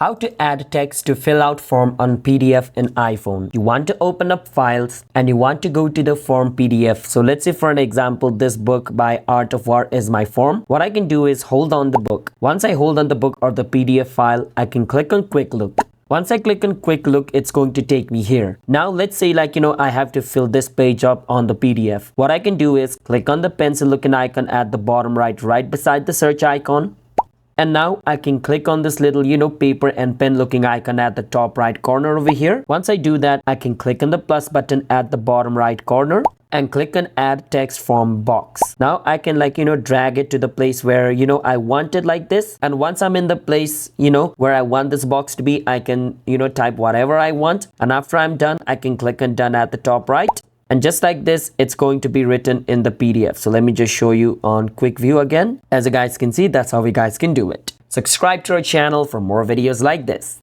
How to add text to fill out form on PDF in iPhone. You want to open up files and you want to go to the form PDF. So let's say for an example, this book by Art of War is my form. What I can do is hold on the book. Once I hold on the book or the PDF file, I can click on quick look. Once I click on quick look, it's going to take me here. Now let's say I have to fill this page up on the PDF. What I can do is click on the pencil looking icon at the bottom right beside the search icon. And now I can click on this little, paper and pen looking icon at the top right corner over here. Once I do that, I can click on the plus button at the bottom right corner and click on add text form box. Now I can drag it to the place where, I want it like this. And once I'm in the place, where I want this box to be, I can, type whatever I want. And after I'm done, I can click on done at the top right. And just like this, it's going to be written in the PDF. So let me just show you on quick view again. As you guys can see, that's how you guys can do it. Subscribe to our channel for more videos like this.